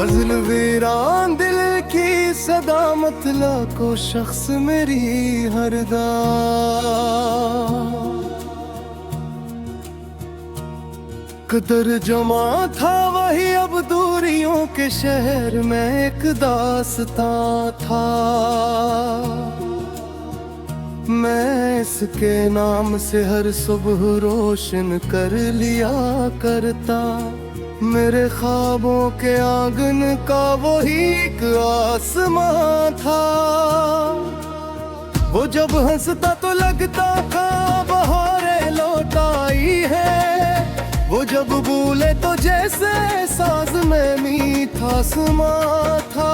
गजल वीरान दिल की सदा मतला को शख्स मेरी हरदा कदर जमा था वही अब दूरियों के शहर में एक दास्तां था। मैं इसके नाम से हर सुबह रोशन कर लिया करता। मेरे ख्वाबों के आंगन का वही एक आसमां था। वो जब हंसता तो लगता था बहारें लौट आई है। वो जब बोले तो जैसे साज में मीठा समा था।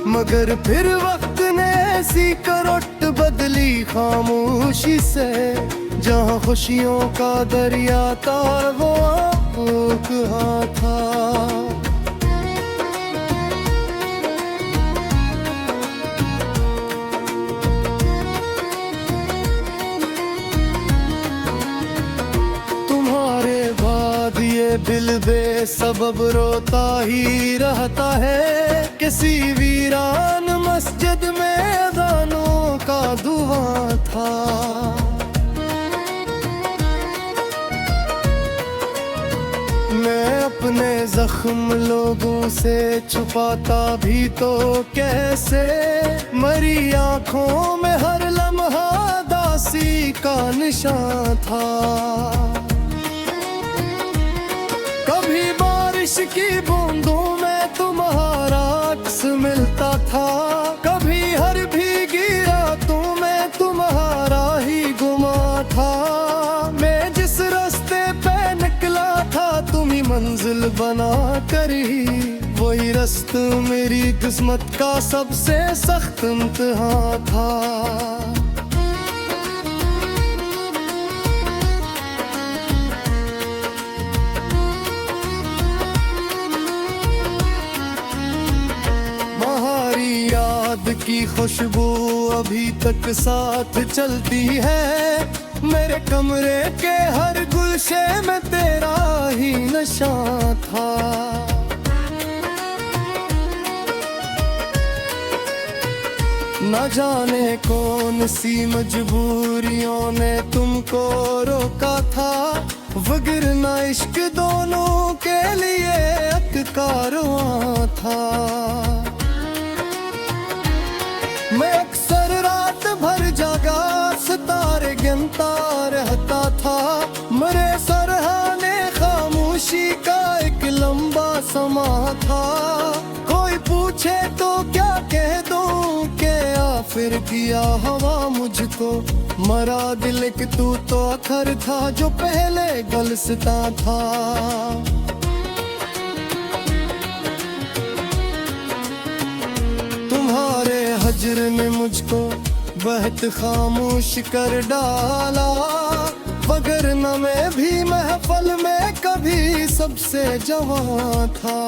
मगर फिर वक्त ने ऐसी करवट बदली खामोशी से, जहाँ खुशियों का दरिया था वो कहा था। तुम्हारे बाद ये दिल बेसबब रोता ही रहता है। किसी वीरान मस्जिद में अज़ानों का दुआ था। मैं अपने जख्म लोगों से छुपाता भी तो कैसे। मरी आंखों में हर लम्हा दासी का निशान था। कभी बारिश की बूंदों में तुम्हारा अक्स मिलता था। कभी हर भीगी रातों में तुम्हारा ही गुमा था। मैं जिस रास्ते पे निकला था तुम्ही मंजिल बना कर ही, वही रास्ता मेरी किस्मत का सबसे सख्त इम्तिहान था। याद की खुशबू अभी तक साथ चलती है। मेरे कमरे के हर गुलशे में तेरा ही नशा था। न जाने कौन सी मजबूरियों ने तुमको रोका था। वगरना इश्क दोनों के लिए एक कारवां था। मैं अक्सर रात भर जागा सितारे गिनता रहता था। मेरे सरहाने खामोशी का एक लंबा समा था। कोई पूछे तो क्या कह दूं कि आखिर किया हवा मुझको। मरा दिल कि तू तो आखिर था जो पहले गलसता था। तुम्हारे हजर ने मुझको बहुत खामोश कर डाला। वगरना मैं भी महफल में कभी सबसे जवां था।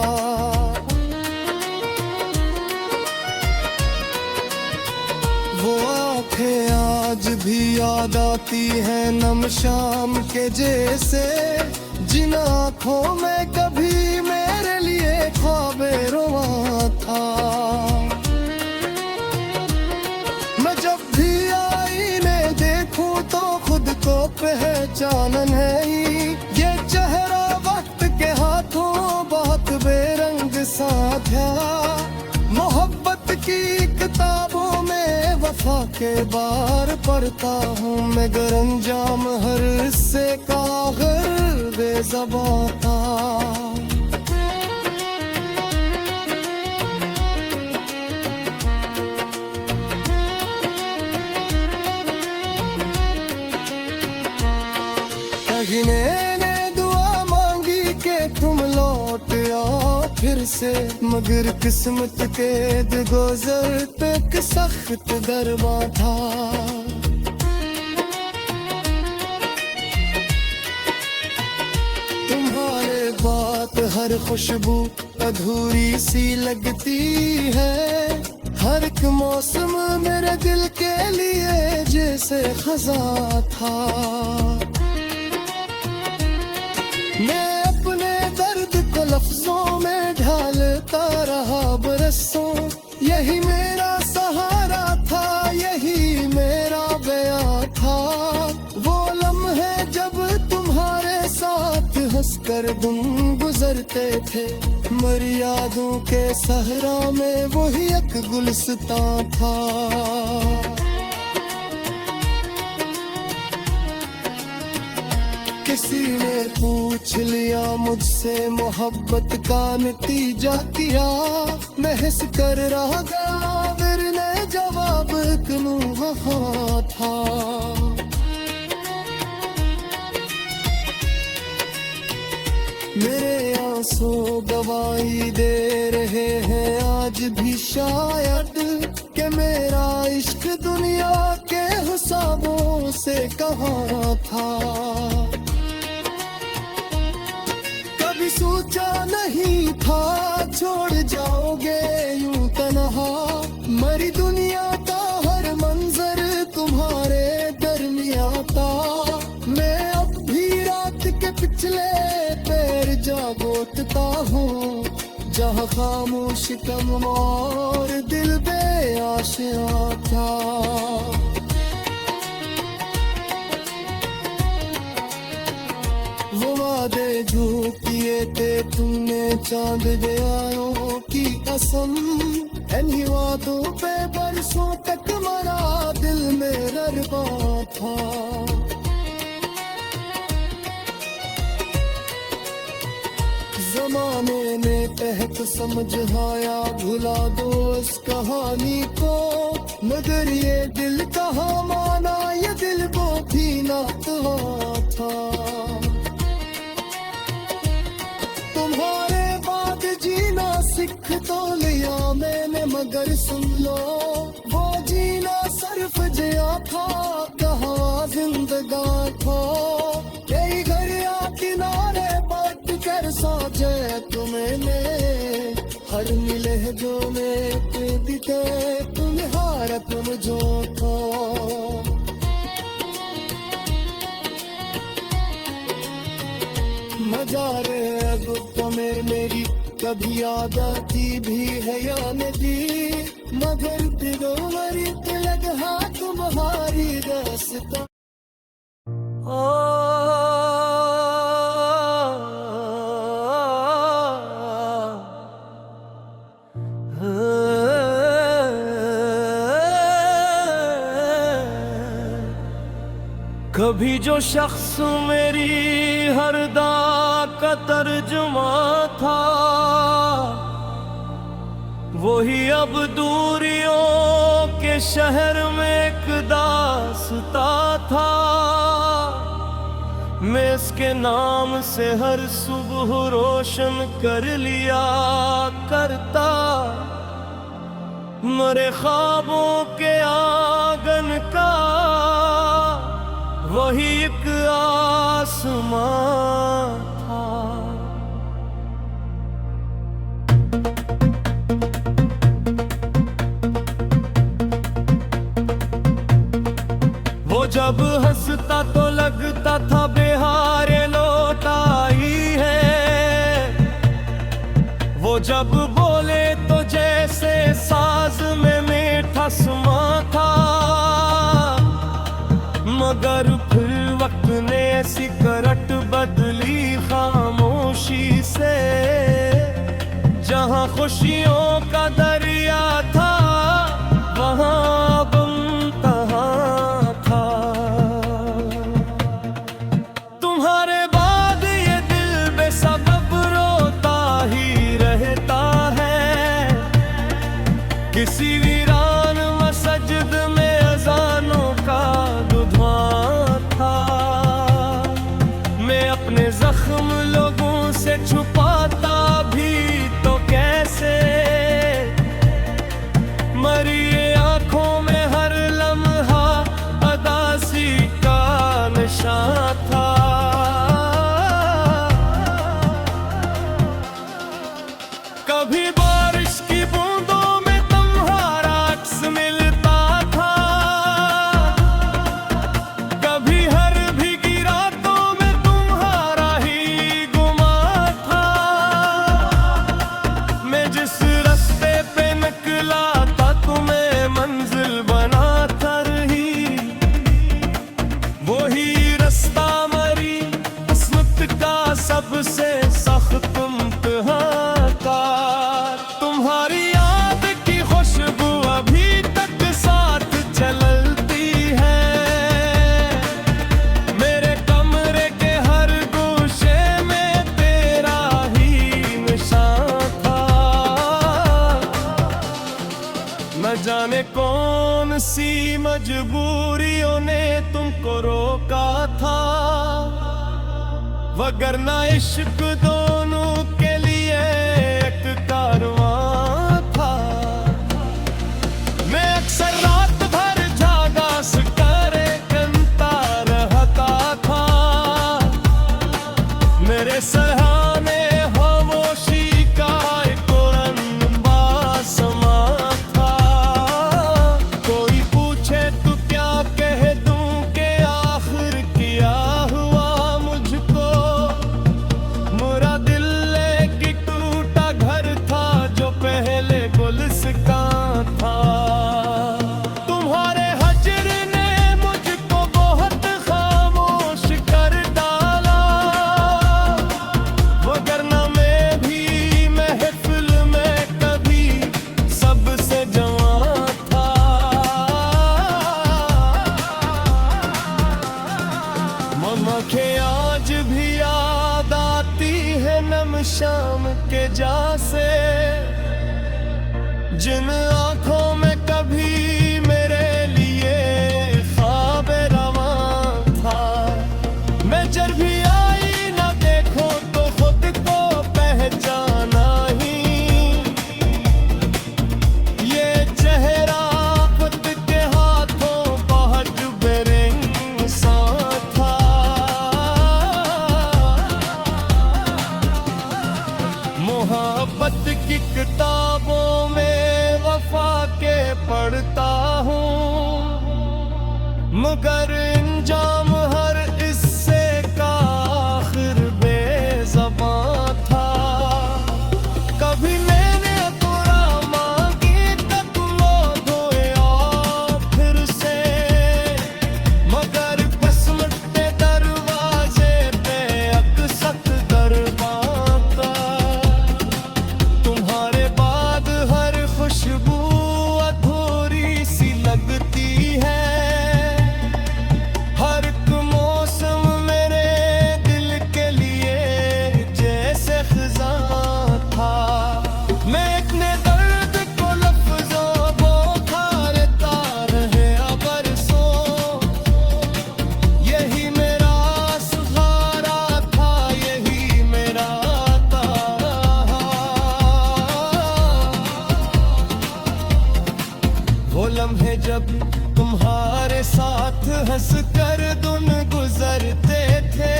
वो आंखें आज भी याद आती हैं नम शाम के जैसे। जिन आँखों में कभी मेरे लिए ख्वाबे रुआ था। मैं जब भी आईने देखूं तो खुद को पहचानन है ही। ये चेहरा वक्त के हाथों बहुत बेरंग सा था। मोहब्बत की किताबों में वफा के बार पढ़ता हूँ। मगर अंजाम हर से काग़र बेज़बां था। ने दुआ मांगी कि तुम लौट आओ फिर से। मगर किस्मत के गुज़र तक सख्त दरवा था। तुम्हारे बात हर खुशबू अधूरी सी लगती है। हर एक मौसम मेरे दिल के लिए जैसे खज़ां था। मैं अपने दर्द को लफ्जों में ढाल बरसों यही मेरा सहारा था, यही मेरा बयां था। वो लम्हे जब तुम्हारे साथ हंसकर दिन गुजरते थे, मर्यादों के सहरा में वही एक गुलस्तां था। किसी ने पूछ लिया मुझसे मोहब्बत का नतीजा क्या, मैं हंस कर रह गया, मेरे ने जवाब क्यों वहाँ था। मेरे आंसू गवाही दे रहे हैं आज भी शायद, कि मेरा इश्क दुनिया के हिसाबों से कहाँ था। सोचा नहीं था छोड़ जाओगे यूं तन्हा, मरी दुनिया का हर मंजर तुम्हारे दरमियां था। मैं अब भी रात के पिछले पैर जागोटता हूँ, जहाँ खामोश कम और दिल बेआशियां था। वो वादे जो किए थे तुमने चांद दयाओं की कसम, इन्हीं वादों पे बरसों तक मरा दिल में ररबा था। जमाने ने तहत समझाया भुला दो इस कहानी को, मगर ये दिल कहाँ माना, ये दिल को भी ना था। तुम्हारे बाद जीना सीख तो लिया मैंने, मगर सुन लो वो जीना सिर्फ जिया था, कहाँ जिंदगान था। कई घर या किनारे बांट कर साजे तुम्हें, हर मिले जो में दिखे तुम्हारा तुम जो था। मजारे अब तो मेरी कभी याद आती भी है या नहीं, मगर दिलो मरी तिलक हाँ तुम्हारी रास्ता। कभी जो शख्स मेरी हर दा का तर्जुमा था, वही अब दूरियों के शहर में एक दास्ता था। मैं इसके नाम से हर सुबह रोशन कर लिया करता, मरे ख्वाबों के आंगन का वही एक आसमां था। वो जब हंसता तो लगता था बिहारे लौट आई है, वो जब बोले तो जैसे साज में मीठा समा था। मगर फिर वक्त ने ऐसी करट बदली खामोशी से, जहां खुशियों का दरिया था वहां बंतहा था। तुम्हारे बाद ये दिल बेसबब रोता ही रहता है, किसी वीरान मस्जिद में अजानों का जख्म लोगों से छुपाता भी तो कैसे, रोका था, वगरना इश्क दोनों के लिए एक कारवां था। मैं अक्सर रात भर जागा करे कंता रहता था, मेरे सहाने खामोशी का एक रंबा समा था। कोई पूछे तो क्या कह दूं कि आखिर क्या हुआ मुझको, मेरा दिल एक टूटा घर था जो पहले गुलिस्तान था। तुम्हारे हजर ने मुझको बहुत खामोश कर डाला, वगरना मैं भी महफिल में कभी सबसे जवां था। मम्मा के आज भी याद आती है नम शाम के जा से, जिन आंखों में कभी मेरे लिए ख्वाब रवां था। मैं जब भी आई ना देखो तो खुद को पहचाना ही, ये चेहरा खुद के हाथों बहुत बेरंग सा था। मोहब्बत की किताबों में वफा के पढ़ता हूँ, मगर इंजाम हर इससे का आखिर बेज़बां था। कभी मैंने तोरा मांगी तक लो धोया फिर से, मगर किस्मत के दरवाजे पे अक्सक दरबां था। तुम्हारे बाद हर खुशबू अधूरी सी लगती है, हर एक मौसम मेरे दिल के लिए जैसे खिज़ां था। मैं इतने दर्द को लफ्ज़ों बोखारता रहे बरसों, यही मेरा सहारा था, यही मेरा ताहा। वो लम्हे जब तुम्हारे साथ हंस कर दिन गुजरते थे,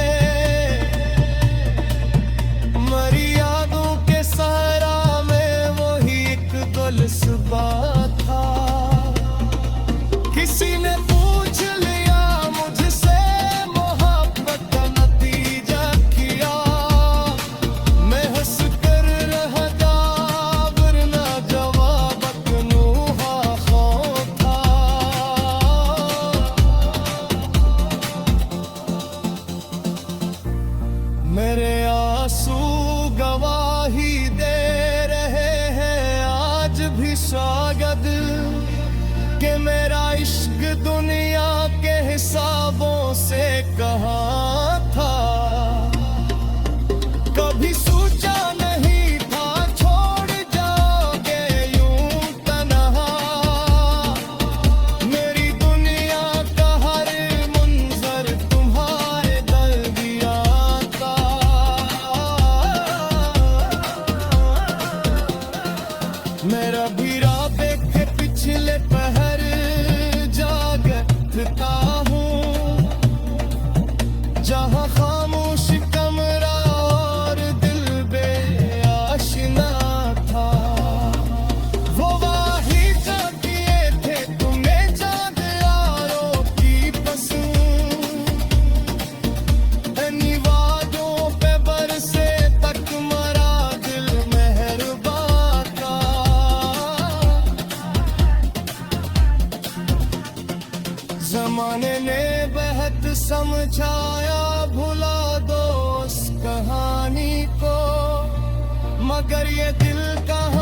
मरी यादों के सहारा में वही एक गुलसिबा था। किसी ने पूछ लिया मुझसे मोहब्बत का नतीजा किया, मैं हंस कर रह जा वरना जवाब अकनूहा खो था। मेरे आंसू गवाही दे रहे हैं आज भी शायद, कि मेरा इश्क दुनिया के हिसाबों से कहाँ था। कभी सोचा नहीं था छोड़ जाओगे यूं तन्हा, मेरी दुनिया का हर मंजर तुम्हारे दर दिया था। मेरा भी रात के पिछले पहर जागता हूँ, जहाँ खामोश कमरा और दिल बेआशना था। वो वाही जागिए थे तुम्हें चाँद यारों की पसंद, निवाजों पे बरसे तक मरा दिल मेहरबां का। जमाने ने बहुत समझाया भुला दो उस कहानी को, मगर ये दिल कहाँ